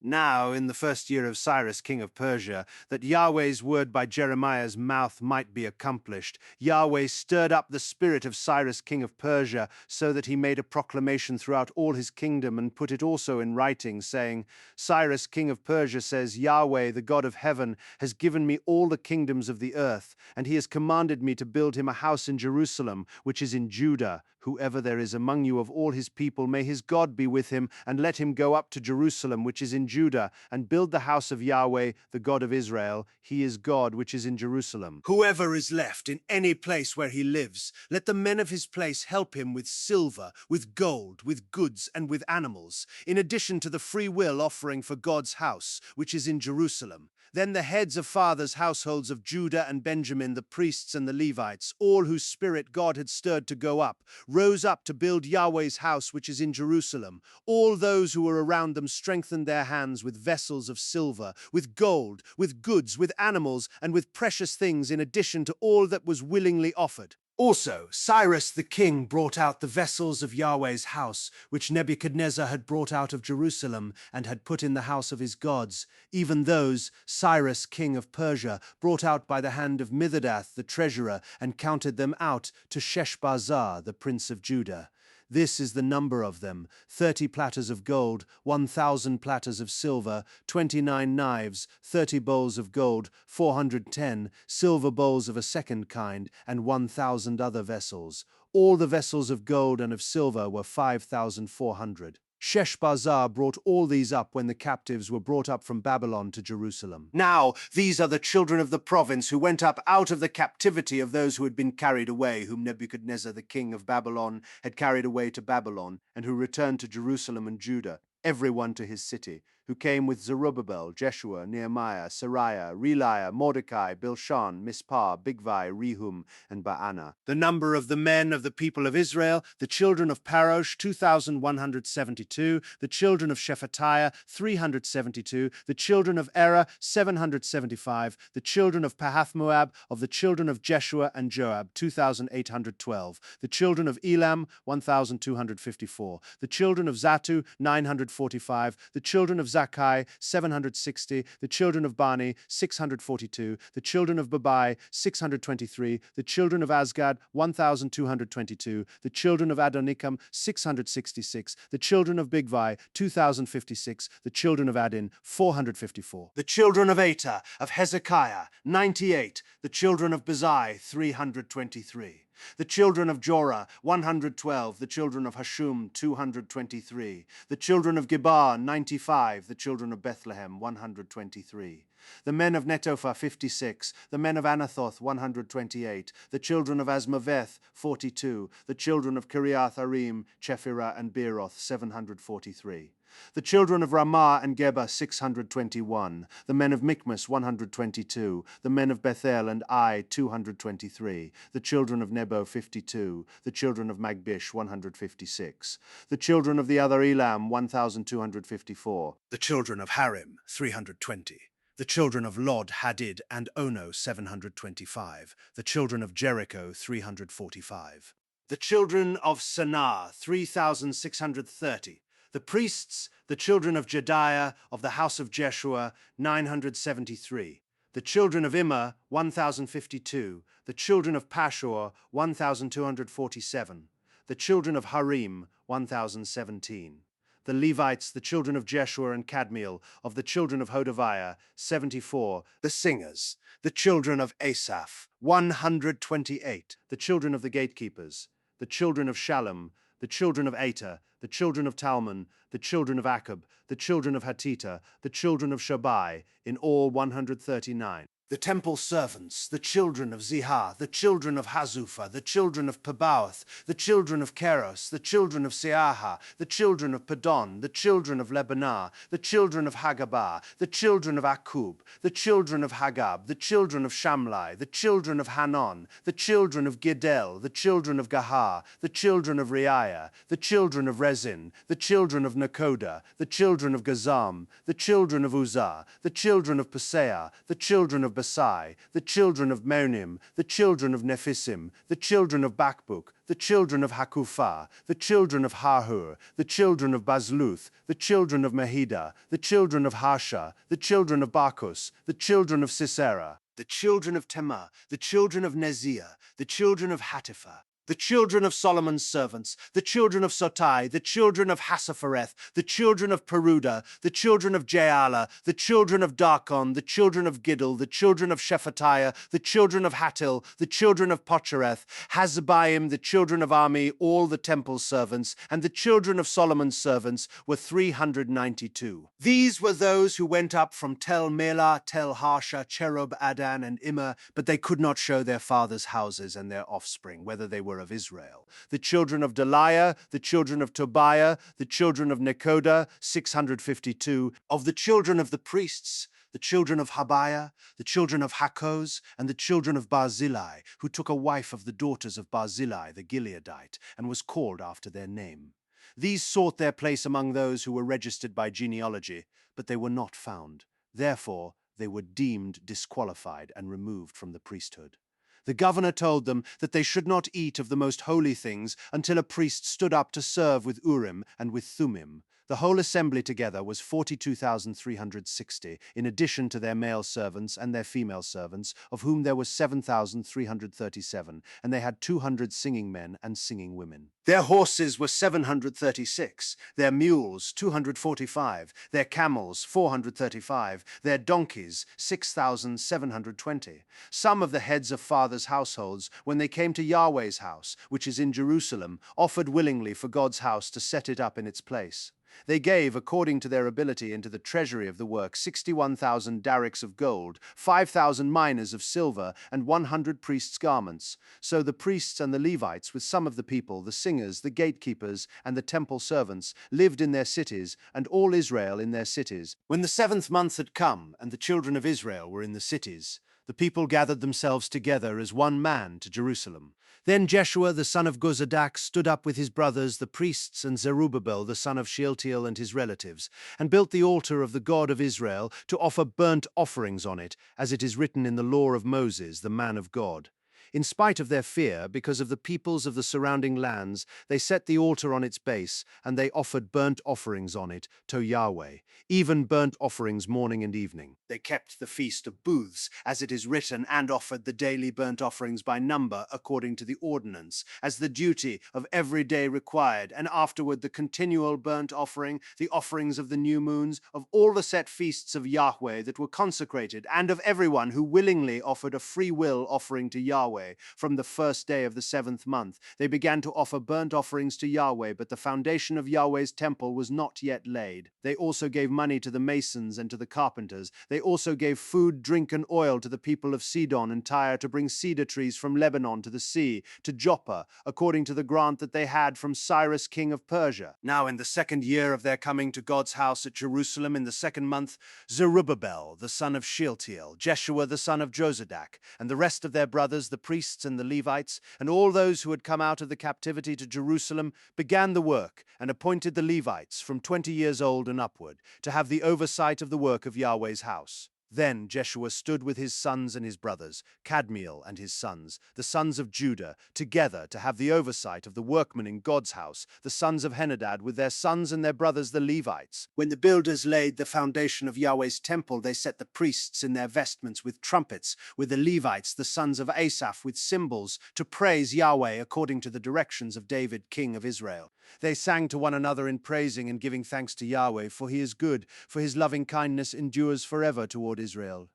Now, in the first year of Cyrus, king of Persia, that Yahweh's word by Jeremiah's mouth might be accomplished, Yahweh stirred up the spirit of Cyrus, king of Persia, so that he made a proclamation throughout all his kingdom and put it also in writing, saying, Cyrus, king of Persia, says, Yahweh, the God of heaven, has given me all the kingdoms of the earth, and he has commanded me to build him a house in Jerusalem, which is in Judah. Whoever there is among you of all his people, may his God be with him, and let him go up to Jerusalem, which is in Judah, and build the house of Yahweh, the God of Israel. He is God, which is in Jerusalem. Whoever is left in any place where he lives, let the men of his place help him with silver, with gold, with goods, and with animals, in addition to the free will offering for God's house, which is in Jerusalem. Then the heads of fathers' households of Judah and Benjamin, the priests and the Levites, all whose spirit God had stirred to go up, rose up to build Yahweh's house which is in Jerusalem. All those who were around them strengthened their hands with vessels of silver, with gold, with goods, with animals, and with precious things in addition to all that was willingly offered. Also, Cyrus the king brought out the vessels of Yahweh's house, which Nebuchadnezzar had brought out of Jerusalem and had put in the house of his gods. Even those Cyrus king of Persia brought out by the hand of Mithridath the treasurer and counted them out to Sheshbazzar the prince of Judah. This is the number of them: 30 platters of gold, 1,000 platters of silver, 29 knives, 30 bowls of gold, 410 silver bowls of a second kind, and 1,000 other vessels. All the vessels of gold and of silver were 5,400. Sheshbazzar brought all these up when the captives were brought up from Babylon to Jerusalem. Now, these are the children of the province who went up out of the captivity of those who had been carried away, whom Nebuchadnezzar the king of Babylon had carried away to Babylon, and who returned to Jerusalem and Judah, every one to his city, who came with Zerubbabel, Jeshua, Nehemiah, Sariah, Reliah, Mordecai, Bilshan, Mispah, Bigvai, Rehum, and Baanah. The number of the men of the people of Israel, the children of Parosh, 2,172, the children of Shephatiah, 372, the children of Erah, 775, the children of Pahath-Moab, of the children of Jeshua and Joab, 2,812, the children of Elam, 1,254, the children of Zatu, 945, the children of Zakkai, 760, the children of Bani, 642, the children of Babai, 623, the children of Azgad, 1,222, the children of Adonikam, 666, the children of Bigvai, 2,056, the children of Adin, 454, the children of Ater, of Hezekiah, 98, the children of Bezai, 323. The children of Jorah, 112, the children of Hashum, 223, the children of Gibar, 95, the children of Bethlehem, 123. The men of Netophah, 56, the men of Anathoth, 128, the children of Asmaveth, 42, the children of Kiriath-Arim, Chephirah, and Beeroth, 743. The children of Ramah and Geba, 621, the men of Michmas, 122, the men of Bethel and Ai, 223, the children of Nebo, 52, the children of Magbish, 156, the children of the other Elam, 1,254, the children of Harim, 320. The children of Lod, Hadid, and Ono, 725. The children of Jericho, 345. The children of Sanaa, 3,630. The priests, the children of Jediah, of the house of Jeshua, 973. The children of Immer, 1,052. The children of Pashur, 1,247. The children of Harim, 1,017. The Levites, the children of Jeshua and Kadmiel, of the children of Hodaviah, 74. The singers, the children of Asaph, 128. The children of the gatekeepers, the children of Shallum, the children of Ater, the children of Talmon, the children of Akab, the children of Hatita, the children of Shabai, in all 139. The temple servants, the children of Zihah, the children of Hazupha, the children of Pabaoth, the children of Keros, the children of Seaha, the children of Padon, the children of Lebanah, the children of Hagabah, the children of Akub, the children of Hagab, the children of Shamlai, the children of Hanon, the children of Gidel, the children of Gahar, the children of Reiah, the children of Rezin, the children of Nakoda, the children of Gazam, the children of Uzzah, the children of Paseah, the children of Basai, the children of Meonim, the children of Nephisim, the children of Bakbuk, the children of Hakupha, the children of Harhur, the children of Bazluth, the children of Mehida, the children of Harsha, the children of Barkus, the children of Sisera, the children of Tema, the children of Neziah, the children of Hatipha, the children of Solomon's servants, the children of Sotai, the children of Hassaphareth, the children of Peruda, the children of Jaala, the children of Darkon, the children of Giddel, the children of Shephatiah, the children of Hattil, the children of Pochereth, Hazabaim, the children of Armi, all the temple servants, and the children of Solomon's servants were 392. These were those who went up from Tel Melah, Tel Harsha, Cherub, Adan, and Immer, but they could not show their fathers' houses and their offspring, whether they were of Israel. The children of Deliah, the children of Tobiah, the children of Nekoda, 652. Of the children of the priests, the children of Habiah, the children of Hakkoz, and the children of Barzillai, who took a wife of the daughters of Barzillai the Gileadite, and was called after their name. These sought their place among those who were registered by genealogy, but they were not found. Therefore, they were deemed disqualified and removed from the priesthood. The governor told them that they should not eat of the most holy things until a priest stood up to serve with Urim and with Thummim. The whole assembly together was 42,360, in addition to their male servants and their female servants, of whom there were 7,337, and they had 200 singing men and singing women. Their horses were 736, their mules 245, their camels 435, their donkeys 6,720. Some of the heads of fathers' households, when they came to Yahweh's house, which is in Jerusalem, offered willingly for God's house to set it up in its place. They gave, according to their ability, into the treasury of the work 61,000 darics of gold, 5,000 minas of silver, and 100 priests' garments. So the priests and the Levites, with some of the people, the singers, the gatekeepers, and the temple servants, lived in their cities, and all Israel in their cities. When the 7th month had come, and the children of Israel were in the cities, the people gathered themselves together as one man to Jerusalem. Then Jeshua the son of Jozadak stood up with his brothers, the priests, and Zerubbabel the son of Shealtiel and his relatives, and built the altar of the God of Israel to offer burnt offerings on it, as it is written in the law of Moses, the man of God. In spite of their fear, because of the peoples of the surrounding lands, they set the altar on its base, and they offered burnt offerings on it to Yahweh, even burnt offerings morning and evening. They kept the feast of booths, as it is written, and offered the daily burnt offerings by number, according to the ordinance, as the duty of every day required, and afterward the continual burnt offering, the offerings of the new moons, of all the set feasts of Yahweh that were consecrated, and of everyone who willingly offered a free will offering to Yahweh. From the first day of the 7th month, they began to offer burnt offerings to Yahweh, but the foundation of Yahweh's temple was not yet laid. They also gave money to the masons and to the carpenters. They also gave food, drink, and oil to the people of Sidon and Tyre to bring cedar trees from Lebanon to the sea, to Joppa, according to the grant that they had from Cyrus king of Persia. Now in the 2nd year of their coming to God's house at Jerusalem, in the 2nd month, Zerubbabel the son of Shealtiel, Jeshua the son of Jozadak, and the rest of their brothers, the priests and the Levites, and all those who had come out of the captivity to Jerusalem, began the work, and appointed the Levites from 20 years old and upward, to have the oversight of the work of Yahweh's house. Then Jeshua stood with his sons and his brothers, Kadmiel and his sons, the sons of Judah, together to have the oversight of the workmen in God's house, the sons of Henadad with their sons and their brothers the Levites. When the builders laid the foundation of Yahweh's temple, they set the priests in their vestments with trumpets, with the Levites, the sons of Asaph, with cymbals, to praise Yahweh according to the directions of David, king of Israel. They sang to one another in praising and giving thanks to Yahweh, for he is good, for his loving kindness endures forever toward Israel.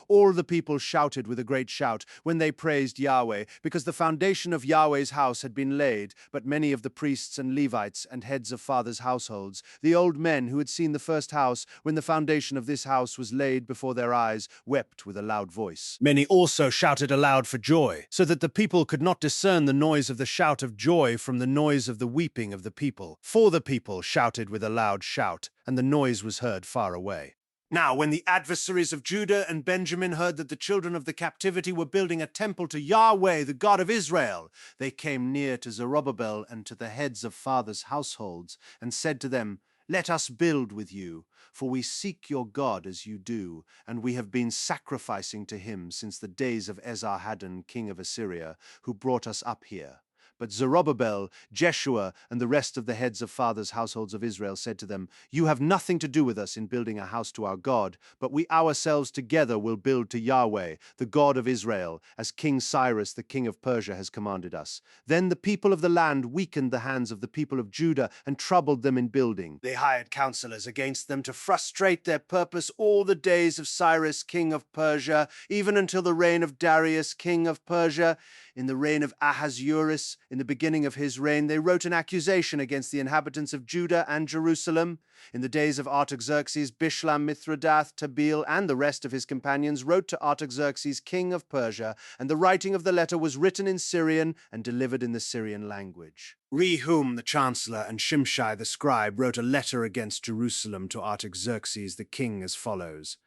All the people shouted with a great shout when they praised Yahweh, because the foundation of Yahweh's house had been laid. But many of the priests and Levites and heads of fathers' households, the old men who had seen the first house when the foundation of this house was laid before their eyes, wept with a loud voice. Many also shouted aloud for joy, so that the people could not discern the noise of the shout of joy from the noise of the weeping of the people. For the people shouted with a loud shout, and the noise was heard far away. Now, when the adversaries of Judah and Benjamin heard that the children of the captivity were building a temple to Yahweh, the God of Israel, they came near to Zerubbabel and to the heads of fathers' households, and said to them, Let us build with you, for we seek your God as you do, and we have been sacrificing to him since the days of Esarhaddon, king of Assyria, who brought us up here. But Zerubbabel, Jeshua, and the rest of the heads of fathers' households of Israel said to them, You have nothing to do with us in building a house to our God, but we ourselves together will build to Yahweh, the God of Israel, as King Cyrus, the king of Persia, has commanded us. Then the people of the land weakened the hands of the people of Judah and troubled them in building. They hired counselors against them to frustrate their purpose all the days of Cyrus, king of Persia, even until the reign of Darius, king of Persia. In the reign of Ahasuerus, in the beginning of his reign, they wrote an accusation against the inhabitants of Judah and Jerusalem. In the days of Artaxerxes, Bishlam, Mithridath, Tabeel, and the rest of his companions wrote to Artaxerxes, king of Persia, and the writing of the letter was written in Syrian and delivered in the Syrian language. Rehum the chancellor and Shimshai the scribe wrote a letter against Jerusalem to Artaxerxes the king as follows.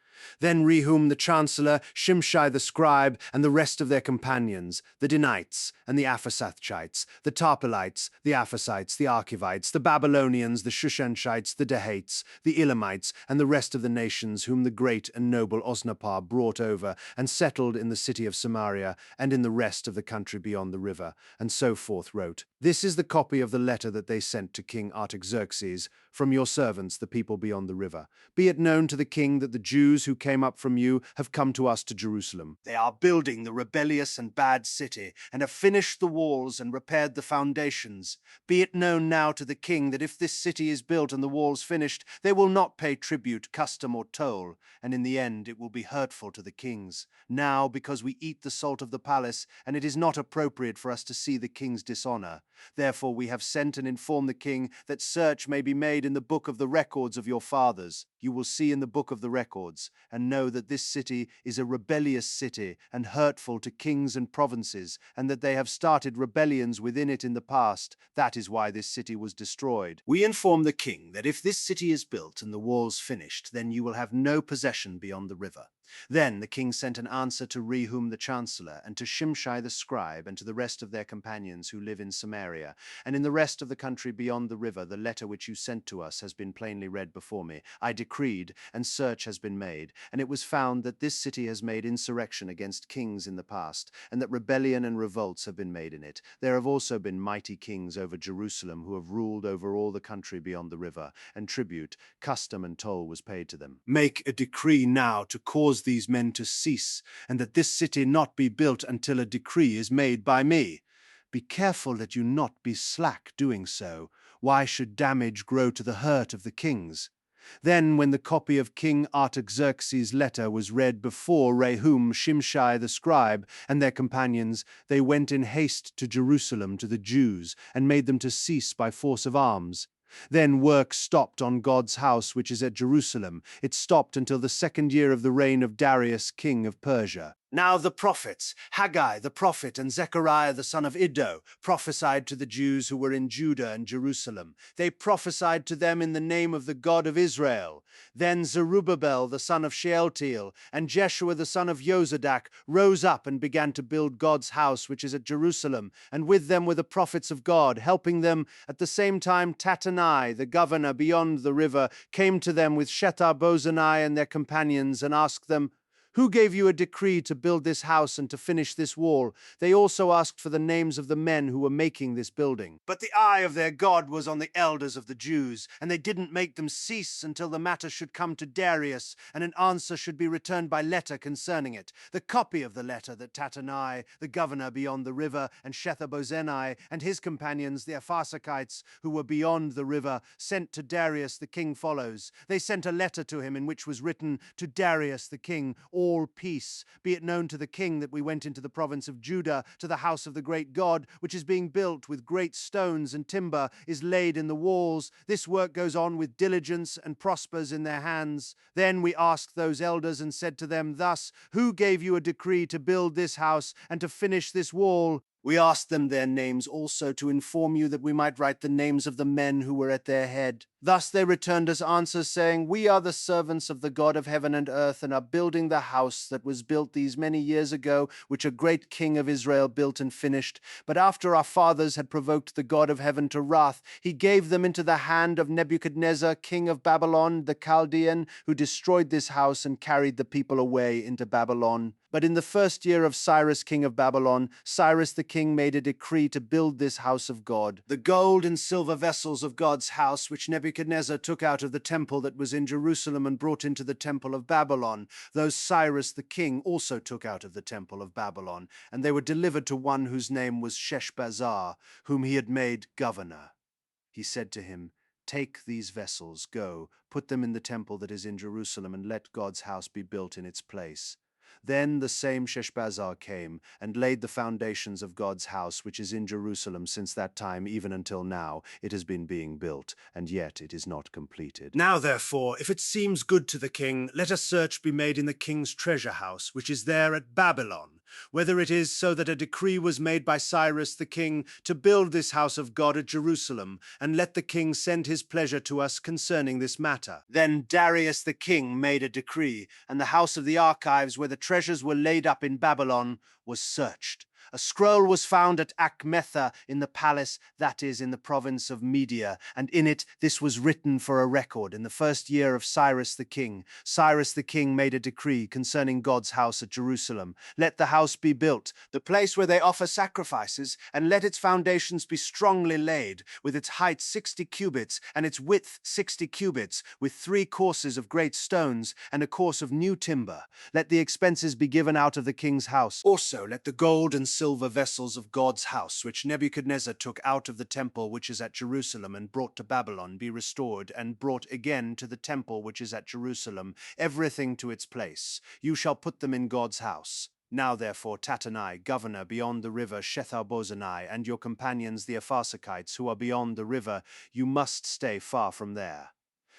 Then Rehum the chancellor, Shimshai the scribe, and the rest of their companions, the Danites and the Aphasathchites, the Tarpelites, the Aphacites, the Archivites, the Babylonians, the Shushanshites, the Dahates, the Elamites, and the rest of the nations whom the great and noble Osnappar brought over and settled in the city of Samaria and in the rest of the country beyond the river, and so forth wrote, This is the copy of the letter that they sent to King Artaxerxes from your servants, the people beyond the river. Be it known to the king that the Jews who came up from you have come to us to Jerusalem. They are building the rebellious and bad city, and have finished the walls and repaired the foundations. Be it known now to the king that if this city is built and the walls finished, they will not pay tribute, custom, or toll, and in the end it will be hurtful to the kings. Now, because we eat the salt of the palace, and it is not appropriate for us to see the king's dishonor. Therefore we have sent and informed the king that search may be made in the book of the records of your fathers. You will see in the book of the records, and know that this city is a rebellious city and hurtful to kings and provinces, and that they have started rebellions within it in the past. That is why this city was destroyed. We inform the king that if this city is built and the walls finished, then you will have no possession beyond the river. Then the king sent an answer to Rehum the chancellor, and to Shimshai the scribe, and to the rest of their companions who live in Samaria, and in the rest of the country beyond the river. The letter which you sent to us has been plainly read before me. I decreed, and search has been made, and it was found that this city has made insurrection against kings in the past, and that rebellion and revolts have been made in it. There have also been mighty kings over Jerusalem who have ruled over all the country beyond the river, and tribute, custom, and toll was paid to them. Make a decree now to cause these men to cease, and that this city not be built until a decree is made by me. Be careful that you not be slack doing so. Why should damage grow to the hurt of the kings? Then, when the copy of King Artaxerxes' letter was read before Rehum, Shimshai the scribe, and their companions, they went in haste to Jerusalem to the Jews, and made them to cease by force of arms. Then work stopped on God's house which is at Jerusalem. It stopped until the 2nd year of the reign of Darius, king of Persia. Now the prophets, Haggai the prophet and Zechariah the son of Iddo, prophesied to the Jews who were in Judah and Jerusalem. They prophesied to them in the name of the God of Israel. Then Zerubbabel the son of Shealtiel and Jeshua the son of Jozadak rose up and began to build God's house which is at Jerusalem, and with them were the prophets of God, helping them. At the same time Tattenai, the governor beyond the river, came to them with Shethar-bozenai and their companions, and asked them, Who gave you a decree to build this house and to finish this wall? They also asked for the names of the men who were making this building. But the eye of their God was on the elders of the Jews, and they didn't make them cease until the matter should come to Darius, and an answer should be returned by letter concerning it. The copy of the letter that Tattenai, the governor beyond the river, and Shethar-bozenai and his companions, the Aphasakites, who were beyond the river, sent to Darius the king follows. They sent a letter to him in which was written, To Darius the king, all peace. Be it known to the king that we went into the province of Judah to the house of the great God, which is being built with great stones, and timber is laid in the walls. This work goes on with diligence and prospers in their hands. Then we asked those elders and said to them thus, Who gave you a decree to build this house and to finish this wall? We asked them their names also to inform you that we might write the names of the men who were at their head. Thus they returned us answers, saying, We are the servants of the God of heaven and earth, and are building the house that was built these many years ago, which a great king of Israel built and finished. But after our fathers had provoked the God of heaven to wrath, he gave them into the hand of Nebuchadnezzar, king of Babylon, the Chaldean, who destroyed this house and carried the people away into Babylon. But in the first year of Cyrus, king of Babylon, Cyrus the king made a decree to build this house of God. The gold and silver vessels of God's house, which Nebuchadnezzar took out of the temple that was in Jerusalem and brought into the temple of Babylon, those Cyrus the king also took out of the temple of Babylon, and they were delivered to one whose name was Sheshbazzar, whom he had made governor. He said to him, Take these vessels, go, put them in the temple that is in Jerusalem, and let God's house be built in its place. Then the same Sheshbazzar came and laid the foundations of God's house, which is in Jerusalem. Since that time, even until now, it has been being built, and yet it is not completed. Now, therefore, if it seems good to the king, let a search be made in the king's treasure house, which is there at Babylon, whether it is so that a decree was made by Cyrus the king to build this house of God at Jerusalem, and let the king send his pleasure to us concerning this matter. Then Darius the king made a decree, and the house of the archives where the treasures were laid up in Babylon was searched. A scroll was found at Achmetha in the palace, that is, in the province of Media, and in it this was written for a record. In the first year of Cyrus the king made a decree concerning God's house at Jerusalem. Let the house be built, the place where they offer sacrifices, and let its foundations be strongly laid, with its height 60 cubits, and its width 60 cubits, with 3 courses of great stones, and a course of new timber. Let the expenses be given out of the king's house. Also let the gold and silver vessels of God's house, which Nebuchadnezzar took out of the temple which is at Jerusalem and brought to Babylon, be restored, and brought again to the temple which is at Jerusalem, everything to its place. You shall put them in God's house. Now therefore, Tattenai, governor beyond the river Shethar-Bozenai, and your companions the Apharsachites, who are beyond the river, you must stay far from there.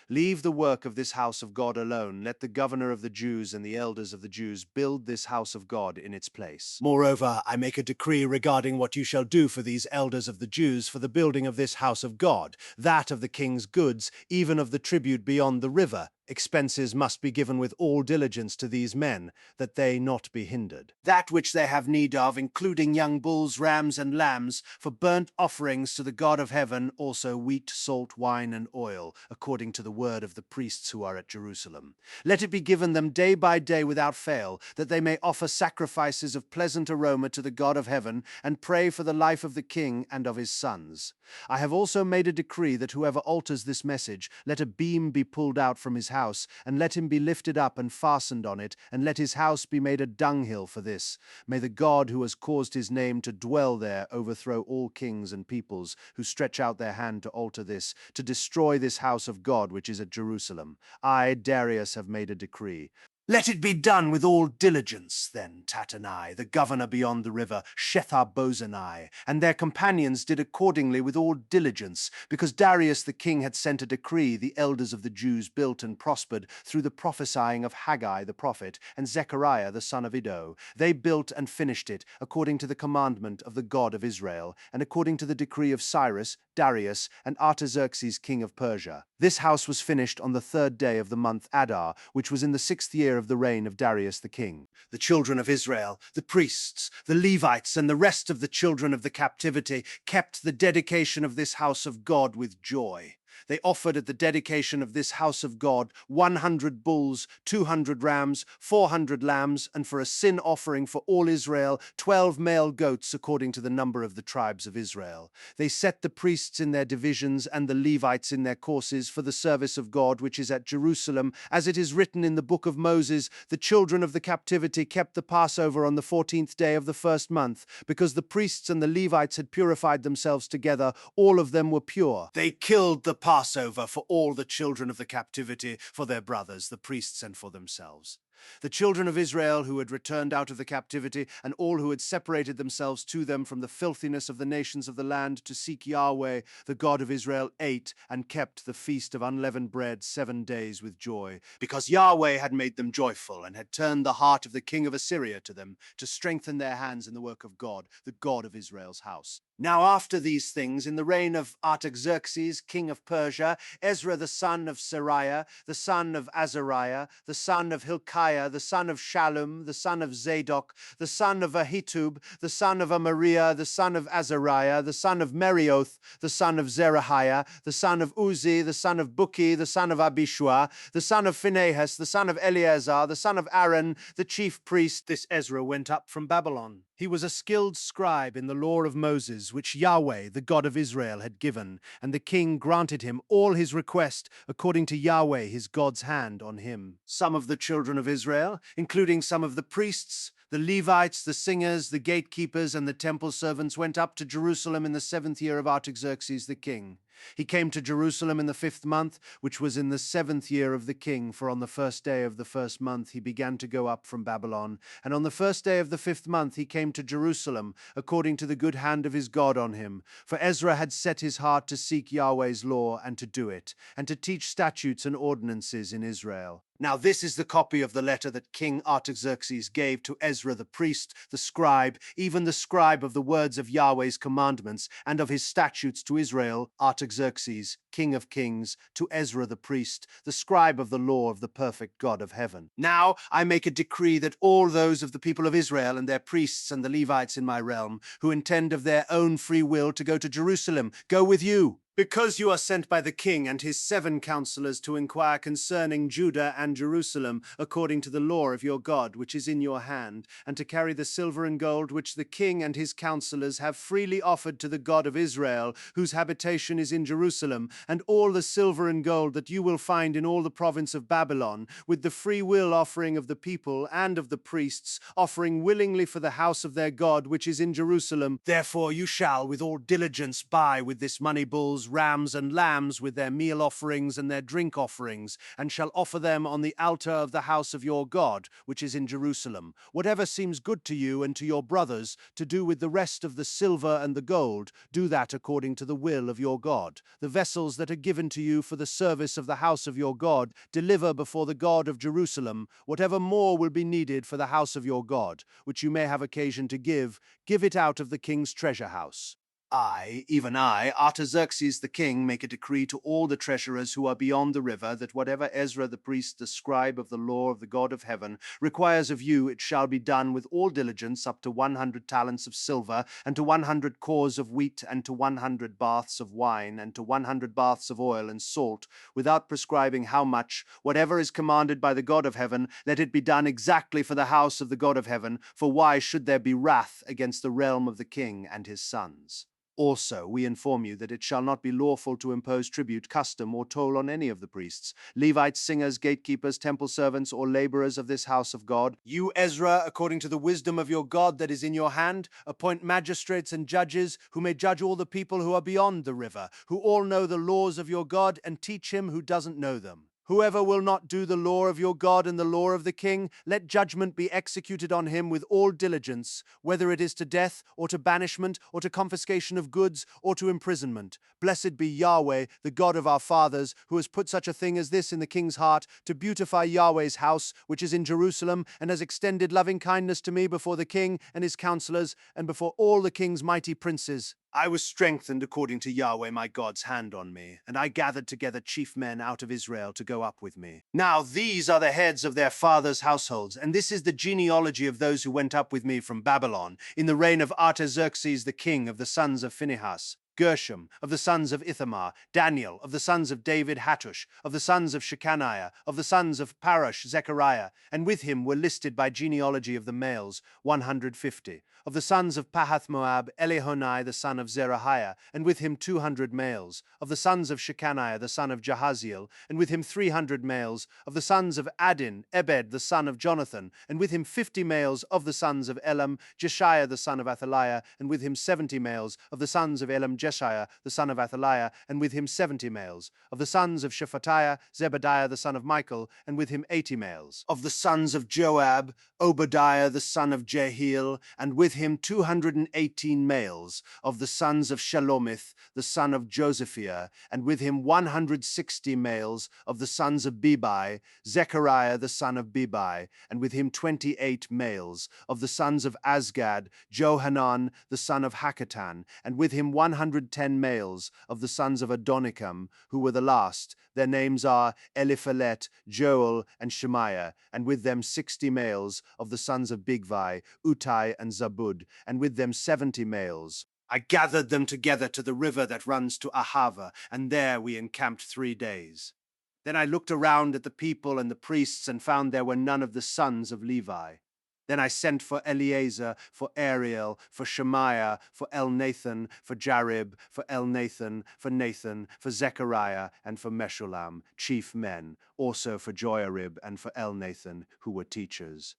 Leave the work of this house of God alone. Let the governor of the Jews and the elders of the Jews build this house of God in its place. Moreover, I make a decree regarding what you shall do for these elders of the Jews for the building of this house of God, that of the king's goods, even of the tribute beyond the river. Expenses must be given with all diligence to these men, that they not be hindered. That which they have need of, including young bulls, rams, and lambs, for burnt offerings to the God of heaven, also wheat, salt, wine, and oil, according to the word of the priests who are at Jerusalem. Let it be given them day by day without fail, that they may offer sacrifices of pleasant aroma to the God of heaven, and pray for the life of the king and of his sons. I have also made a decree that whoever alters this message, let a beam be pulled out from his house, and let him be lifted up and fastened on it, and let his house be made a dunghill for this. May the God who has caused his name to dwell there overthrow all kings and peoples who stretch out their hand to alter this, to destroy this house of God which is at Jerusalem. I, Darius, have made a decree. Let it be done with all diligence, then Tattenai, the governor beyond the river, Shethar-Bozenai, and their companions did accordingly with all diligence, because Darius the king had sent a decree. The elders of the Jews built and prospered through the prophesying of Haggai the prophet and Zechariah the son of Iddo. They built and finished it according to the commandment of the God of Israel, and according to the decree of Cyrus, Darius, and Artaxerxes king of Persia. This house was finished on the 3rd day of the month Adar, which was in the 6th year of the reign of Darius the king. The children of Israel, the priests, the Levites, and the rest of the children of the captivity kept the dedication of this house of God with joy. They offered at the dedication of this house of God 100 bulls, 200 rams, 400 lambs, and for a sin offering for all Israel, 12 male goats according to the number of the tribes of Israel. They set the priests in their divisions and the Levites in their courses for the service of God which is at Jerusalem. As it is written in the book of Moses, the children of the captivity kept the Passover on the 14th day of the 1st month, because the priests and the Levites had purified themselves together. All of them were pure. They killed the Passover for all the children of the captivity, for their brothers, the priests, and for themselves. The children of Israel who had returned out of the captivity, and all who had separated themselves to them from the filthiness of the nations of the land to seek Yahweh, the God of Israel, ate and kept the feast of unleavened bread 7 days with joy, because Yahweh had made them joyful and had turned the heart of the king of Assyria to them, to strengthen their hands in the work of God, the God of Israel's house. Now after these things, in the reign of Artaxerxes, king of Persia, Ezra the son of Seraiah, the son of Azariah, the son of Hilkiah, the son of Shallum, the son of Zadok, the son of Ahitub, the son of Amariah, the son of Azariah, the son of Merioth, the son of Zerahiah, the son of Uzi, the son of Buki, the son of Abishua, the son of Phinehas, the son of Eleazar, the son of Aaron, the chief priest. This Ezra went up from Babylon. He was a skilled scribe in the law of Moses, which Yahweh, the God of Israel, had given, and the king granted him all his request according to Yahweh, his God's hand on him. Some of the children of Israel, including some of the priests, the Levites, the singers, the gatekeepers, and the temple servants, went up to Jerusalem in the 7th year of Artaxerxes the king. He came to Jerusalem in the 5th month, which was in the 7th year of the king, for on the 1st day of the 1st month he began to go up from Babylon. And on the 1st day of the 5th month he came to Jerusalem, according to the good hand of his God on him. For Ezra had set his heart to seek Yahweh's law and to do it, and to teach statutes and ordinances in Israel. Now this is the copy of the letter that King Artaxerxes gave to Ezra the priest, the scribe, even the scribe of the words of Yahweh's commandments and of his statutes to Israel, Artaxerxes, king of kings, to Ezra the priest, the scribe of the law of the perfect God of heaven. Now I make a decree that all those of the people of Israel and their priests and the Levites in my realm, who intend of their own free will to go to Jerusalem, go with you. Because you are sent by the king and his 7 counselors to inquire concerning Judah and Jerusalem, according to the law of your God, which is in your hand, and to carry the silver and gold which the king and his counselors have freely offered to the God of Israel, whose habitation is in Jerusalem, and all the silver and gold that you will find in all the province of Babylon, with the free will offering of the people and of the priests, offering willingly for the house of their God, which is in Jerusalem. Therefore you shall with all diligence buy with this money bulls, rams, and lambs with their meal offerings and their drink offerings, and shall offer them on the altar of the house of your God, which is in Jerusalem. Whatever seems good to you and to your brothers to do with the rest of the silver and the gold, do that according to the will of your God. The vessels that are given to you for the service of the house of your God, deliver before the God of Jerusalem. Whatever more will be needed for the house of your God, which you may have occasion to give it out of the king's treasure house. I, even I, Artaxerxes the king, make a decree to all the treasurers who are beyond the river, that whatever Ezra the priest, the scribe of the law of the God of heaven, requires of you, it shall be done with all diligence, up to 100 talents of silver, and to 100 cors of wheat, and to 100 baths of wine, and to 100 baths of oil and salt, without prescribing how much. Whatever is commanded by the God of heaven, let it be done exactly for the house of the God of heaven, for why should there be wrath against the realm of the king and his sons? Also, we inform you that it shall not be lawful to impose tribute, custom, or toll on any of the priests, Levites, singers, gatekeepers, temple servants, or laborers of this house of God. You, Ezra, according to the wisdom of your God that is in your hand, appoint magistrates and judges who may judge all the people who are beyond the river, who all know the laws of your God, and teach him who doesn't know them. Whoever will not do the law of your God and the law of the king, let judgment be executed on him with all diligence, whether it is to death, or to banishment, or to confiscation of goods, or to imprisonment. Blessed be Yahweh, the God of our fathers, who has put such a thing as this in the king's heart, to beautify Yahweh's house, which is in Jerusalem, and has extended loving kindness to me before the king and his counselors, and before all the king's mighty princes. I was strengthened according to Yahweh my God's hand on me, and I gathered together chief men out of Israel to go up with me. Now these are the heads of their fathers' households, and this is the genealogy of those who went up with me from Babylon, in the reign of Artaxerxes the king, of the sons of Phinehas. Gershom, of the sons of Ithamar; Daniel, of the sons of David; Hattush, of the sons of Shechaniah; of the sons of Parosh; Zechariah, and with him were listed by genealogy of the males 150. Of the sons of Pahath-Moab, Elihonai the son of Zerahiah, and with him 200 males. Of the sons of Shechaniah the son of Jahaziel, and with him 300 males. Of the sons of Adin, Ebed the son of Jonathan, and with him 50 males. Of the sons of Elam, Jeshiah the son of Athaliah, and with him 70 males. Of the sons of Elam, Jeshaiah the son of Athaliah, and with him 70 males. Of the sons of Shephatiah, Zebadiah the son of Michael, and with him 80 males. Of the sons of Joab, Obadiah the son of Jehiel, and with him 218 males. Of the sons of Shelomith the son of Josephiah, and with him 160 males. Of the sons of Bebai, Zechariah the son of Bebai, and with him 28 males. Of the sons of Azgad, Johanan the son of Hakatan, and with him 110 males. Of the sons of Adonikam, who were the last, their names are Eliphalet, Joel, and Shemaiah, and with them 60 males. Of the sons of Bigvai, Uttai, and Zabud, and with them 70 males. I gathered them together to the river that runs to Ahava, and there we encamped 3 days. Then I looked around at the people and the priests and found there were none of the sons of Levi. Then I sent for Eleazar, for Ariel, for Shemaiah, for Elnathan, for Jarib, for Elnathan, for Nathan, for Zechariah, and for Meshullam, chief men, also for Joiarib and for Elnathan, who were teachers.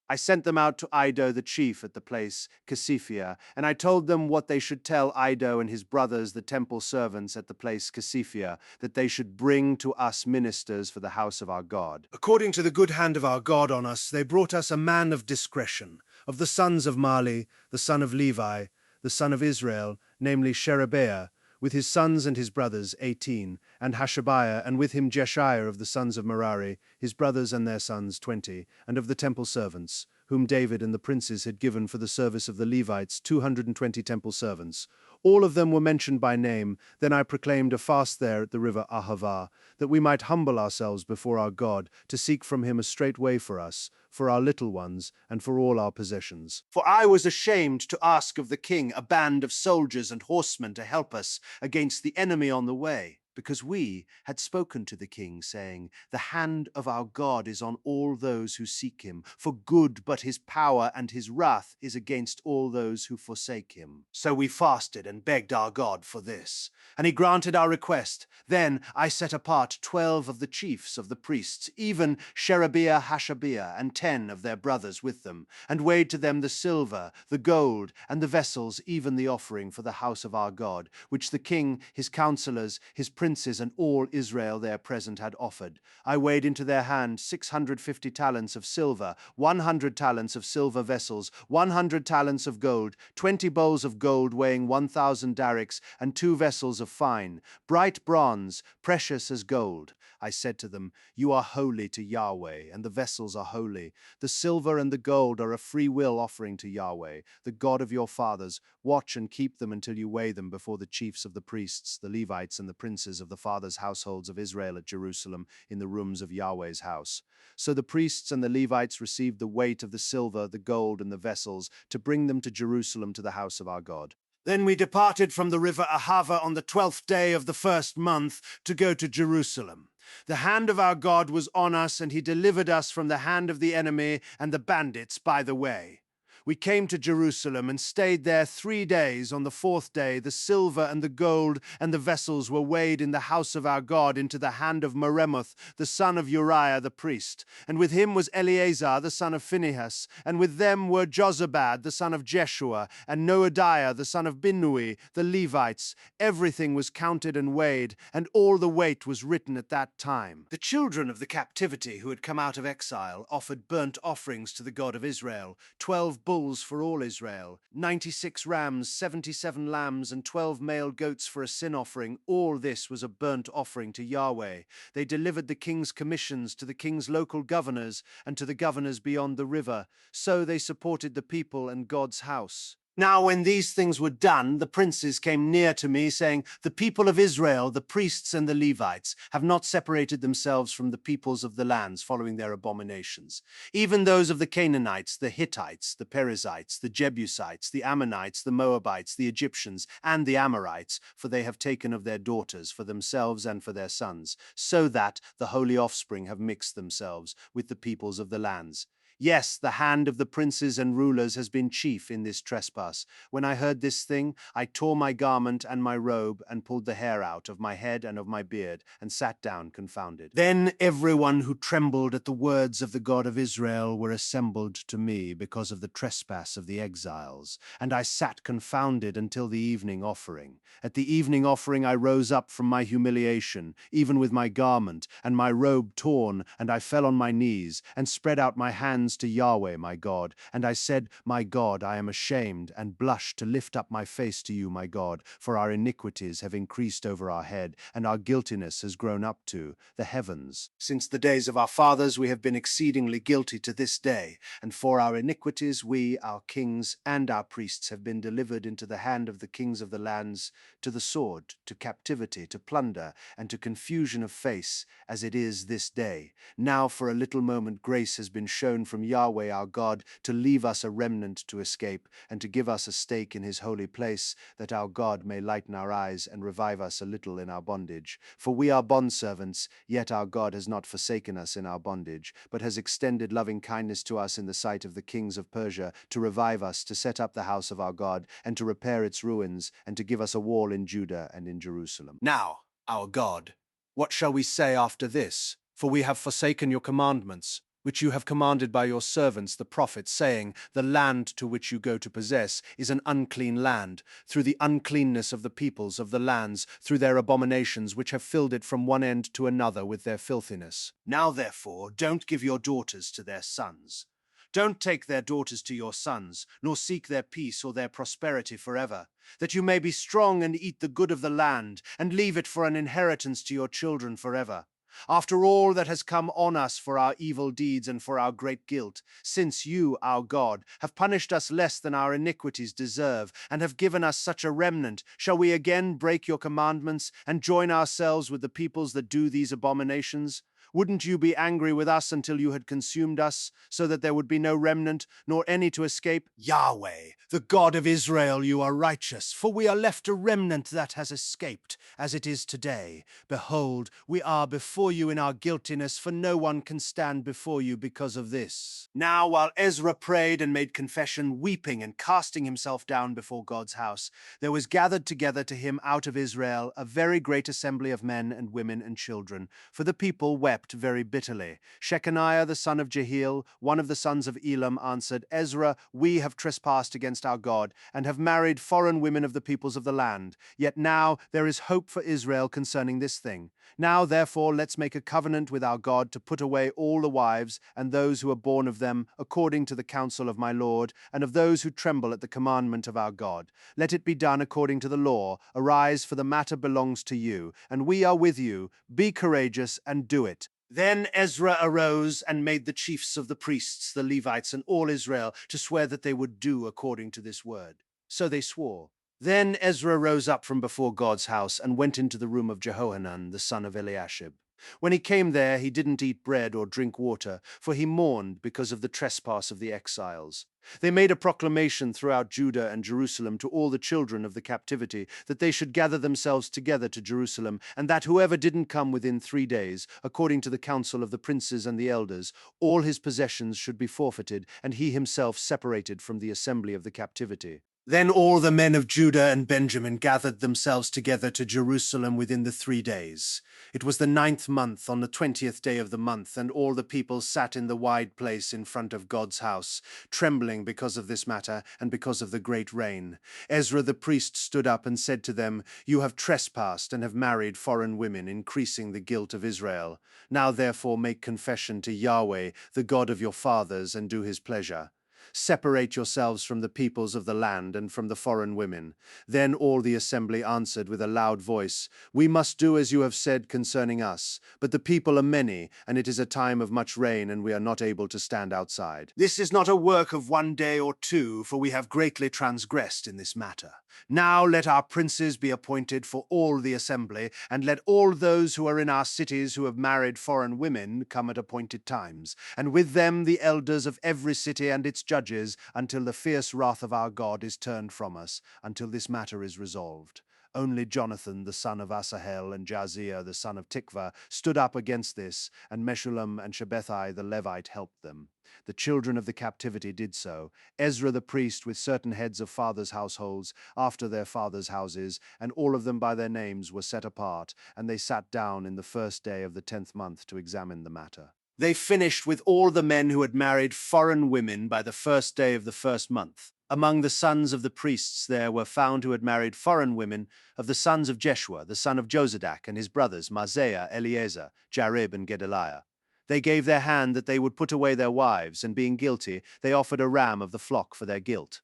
I sent them out to Iddo the chief at the place Casiphia, and I told them what they should tell Iddo and his brothers, the temple servants at the place Casiphia, that they should bring to us ministers for the house of our God. According to the good hand of our God on us, they brought us a man of discretion, of the sons of Mali, the son of Levi, the son of Israel, namely Sherebiah, with his sons and his brothers 18, and Hashabiah, and with him Jeshaiah of the sons of Merari, his brothers and their sons 20, and of the temple servants, whom David and the princes had given for the service of the Levites 220 temple servants. All of them were mentioned by name. Then I proclaimed a fast there at the river Ahava, that we might humble ourselves before our God, to seek from him a straight way for us, for our little ones, and for all our possessions. For I was ashamed to ask of the king a band of soldiers and horsemen to help us against the enemy on the way, because we had spoken to the king, saying, The hand of our God is on all those who seek him for good, but his power and his wrath is against all those who forsake him. So we fasted and begged our God for this, and he granted our request. Then I set apart 12 of the chiefs of the priests, even Sherebiah, Hashabiah, and 10 of their brothers with them, and weighed to them the silver, the gold, and the vessels, even the offering for the house of our God, which the king, his counselors, his princes, and all Israel there present had offered. I weighed into their hand 650 talents of silver, 100 talents of silver vessels, 100 talents of gold, 20 bowls of gold weighing 1,000 darics, and 2 vessels of fine, bright bronze, precious as gold. I said to them, You are holy to Yahweh, and the vessels are holy. The silver and the gold are a free will offering to Yahweh, the God of your fathers. Watch and keep them until you weigh them before the chiefs of the priests, the Levites, and the princes of the fathers' households of Israel at Jerusalem, in the rooms of Yahweh's house. So the priests and the Levites received the weight of the silver, the gold, and the vessels, to bring them to Jerusalem to the house of our God. Then we departed from the river Ahava on the 12th day of the first month to go to Jerusalem. The hand of our God was on us, and he delivered us from the hand of the enemy and the bandits by the way. We came to Jerusalem and stayed there 3 days. On the 4th day, the silver and the gold and the vessels were weighed in the house of our God into the hand of Meremoth, the son of Uriah the priest. And with him was Eleazar, the son of Phinehas. And with them were Jozabad, the son of Jeshua, and Noadiah, the son of Binnui, the Levites. Everything was counted and weighed, and all the weight was written at that time. The children of the captivity who had come out of exile offered burnt offerings to the God of Israel, 12 bulls for all Israel, 96 rams, 77 lambs, and 12 male goats for a sin offering. All this was a burnt offering to Yahweh. They delivered the king's commissions to the king's local governors and to the governors beyond the river. So they supported the people and God's house. Now when these things were done, the princes came near to me, saying, The people of Israel, the priests and the Levites, have not separated themselves from the peoples of the lands following their abominations. Even those of the Canaanites, the Hittites, the Perizzites, the Jebusites, the Ammonites, the Moabites, the Egyptians, and the Amorites, for they have taken of their daughters for themselves and for their sons, so that the holy offspring have mixed themselves with the peoples of the lands. Yes, the hand of the princes and rulers has been chief in this trespass. When I heard this thing, I tore my garment and my robe, and pulled the hair out of my head and of my beard, and sat down confounded. Then everyone who trembled at the words of the God of Israel were assembled to me because of the trespass of the exiles, and I sat confounded until the evening offering. At the evening offering I rose up from my humiliation, even with my garment and my robe torn, and I fell on my knees, and spread out my hands to Yahweh my God, and I said, My God, I am ashamed, and blush to lift up my face to you, my God, for our iniquities have increased over our head, and our guiltiness has grown up to the heavens. Since the days of our fathers we have been exceedingly guilty to this day, and for our iniquities we, our kings, and our priests have been delivered into the hand of the kings of the lands, to the sword, to captivity, to plunder, and to confusion of face, as it is this day. Now for a little moment grace has been shown from Yahweh our God to leave us a remnant to escape, and to give us a stake in his holy place, that our God may lighten our eyes and revive us a little in our bondage. For we are bondservants, yet our God has not forsaken us in our bondage, but has extended loving kindness to us in the sight of the kings of Persia, to revive us, to set up the house of our God, and to repair its ruins, and to give us a wall in Judah and in Jerusalem. Now, our God, what shall we say after this? For we have forsaken your commandments, which you have commanded by your servants the prophets, saying, The land to which you go to possess is an unclean land, through the uncleanness of the peoples of the lands, through their abominations which have filled it from one end to another with their filthiness. Now therefore don't give your daughters to their sons. Don't take their daughters to your sons, nor seek their peace or their prosperity forever, that you may be strong and eat the good of the land, and leave it for an inheritance to your children forever. After all that has come on us for our evil deeds and for our great guilt, since you, our God, have punished us less than our iniquities deserve, and have given us such a remnant, shall we again break your commandments, and join ourselves with the peoples that do these abominations? Wouldn't you be angry with us until you had consumed us, so that there would be no remnant, nor any to escape? Yahweh, the God of Israel, you are righteous, for we are left a remnant that has escaped, as it is today. Behold, we are before you in our guiltiness, for no one can stand before you because of this. Now, while Ezra prayed and made confession, weeping and casting himself down before God's house, there was gathered together to him out of Israel a very great assembly of men and women and children, for the people wept very bitterly. Shechaniah the son of Jehiel, one of the sons of Elam, answered, Ezra, we have trespassed against our God, and have married foreign women of the peoples of the land. Yet now there is hope for Israel concerning this thing. Now therefore let's make a covenant with our God to put away all the wives, and those who are born of them, according to the counsel of my Lord, and of those who tremble at the commandment of our God. Let it be done according to the law. Arise, for the matter belongs to you, and we are with you. Be courageous and do it. Then Ezra arose and made the chiefs of the priests, the Levites, and all Israel to swear that they would do according to this word. So they swore. Then Ezra rose up from before God's house and went into the room of Jehohanan, the son of Eliashib. When he came there, he didn't eat bread or drink water, for he mourned because of the trespass of the exiles. They made a proclamation throughout Judah and Jerusalem to all the children of the captivity that they should gather themselves together to Jerusalem, and that whoever didn't come within 3 days, according to the counsel of the princes and the elders, all his possessions should be forfeited, and he himself separated from the assembly of the captivity. Then all the men of Judah and Benjamin gathered themselves together to Jerusalem within the 3 days. It was the 9th month, on the 20th day of the month, and all the people sat in the wide place in front of God's house, trembling because of this matter and because of the great rain. Ezra the priest stood up and said to them, You have trespassed and have married foreign women, increasing the guilt of Israel. Now therefore make confession to Yahweh, the God of your fathers, and do his pleasure. Separate yourselves from the peoples of the land and from the foreign women. Then all the assembly answered with a loud voice, We must do as you have said concerning us, but the people are many, and it is a time of much rain, and we are not able to stand outside. This is not a work of 1 day or 2, for we have greatly transgressed in this matter. Now let our princes be appointed for all the assembly, and let all those who are in our cities who have married foreign women come at appointed times, and with them the elders of every city and its judges, until the fierce wrath of our God is turned from us, until this matter is resolved. Only Jonathan, the son of Asahel, and Jaziah, the son of Tikva, stood up against this, and Meshullam and Shabbethai the Levite helped them. The children of the captivity did so. Ezra the priest, with certain heads of fathers' households, after their fathers' houses, and all of them by their names, were set apart, and they sat down in the first day of the 10th month to examine the matter. They finished with all the men who had married foreign women by the first day of the first month. Among the sons of the priests there were found who had married foreign women of the sons of Jeshua, the son of Jozadak, and his brothers Maaseiah, Eleazar, Jarib, and Gedaliah. They gave their hand that they would put away their wives, and being guilty, they offered a ram of the flock for their guilt.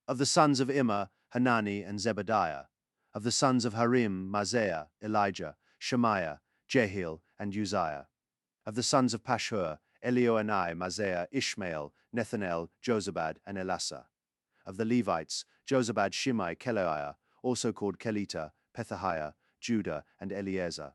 Of the sons of Immer, Hanani, and Zebediah. Of the sons of Harim, Maaseiah, Elijah, Shemaiah, Jehiel, and Uzziah. Of the sons of Pashur, Elioenai, Maaseiah, Ishmael, Nethanel, Jozabad, and Elasa. Of the Levites, Jozabad, Shimei, Kelaiah, also called Kelita, Pethahiah, Judah, and Eliezer.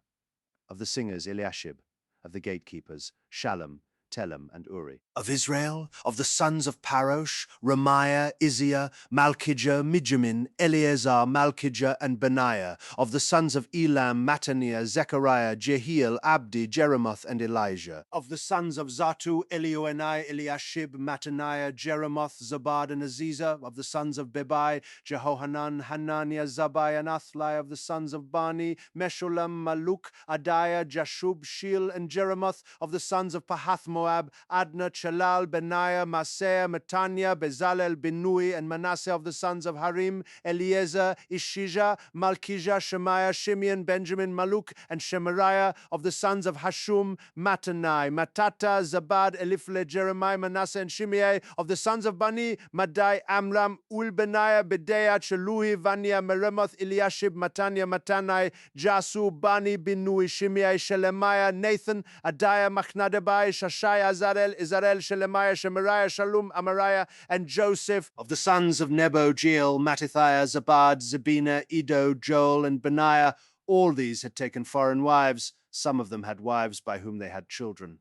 Of the singers, Eliashib. Of the gatekeepers, Shallum, Telem, and Uri. Of Israel, of the sons of Parosh, Ramiah, Izziah, Malchijah, Mijamin, Eleazar, Malchijah, and Benaiah. Of the sons of Elam, Mattaniah, Zechariah, Jehiel, Abdi, Jeremoth, and Elijah. Of the sons of Zatu, Elioenai, Eliashib, Mattaniah, Jeremoth, Zabad, and Aziza. Of the sons of Bebai, Jehohanan, Hananiah, Zabai, and Athlai. Of the sons of Bani, Meshullam, Maluk, Adiah, Jashub, Shil, and Jeremoth. Of the sons of Pahath Moab, Adna, Chalal, Benaiah, Maaseiah, Mataniah, Bezalel, Binui, and Manasseh. Of the sons of Harim, Eliezer, Ishijah, Malchijah, Shemaiah, Shimeon, Benjamin, Maluk, and Shemariah. Of the sons of Hashum, Mattanai, Matata, Zabad, Eliphalet, Jeremiah, Manasseh, and Shimei. Of the sons of Bani, Madai, Amram, Ulbenaiah, Bedeah, Cheluhi, Vania, Meremoth, Eliashib, Mataniah, Mattanai, Jasu, Bani, Binui, Shimei, Shelemiah, Nathan, Adiah, Machnadabai, Shashai, Azarel, Izarel, Shelemiah, Shemariah, Shalom, Amariah, and Joseph. Of the sons of Nebo, Jeiel, Mattithiah, Zabad, Zebina, Edo, Joel, and Benaiah. All these had taken foreign wives. Some of them had wives by whom they had children.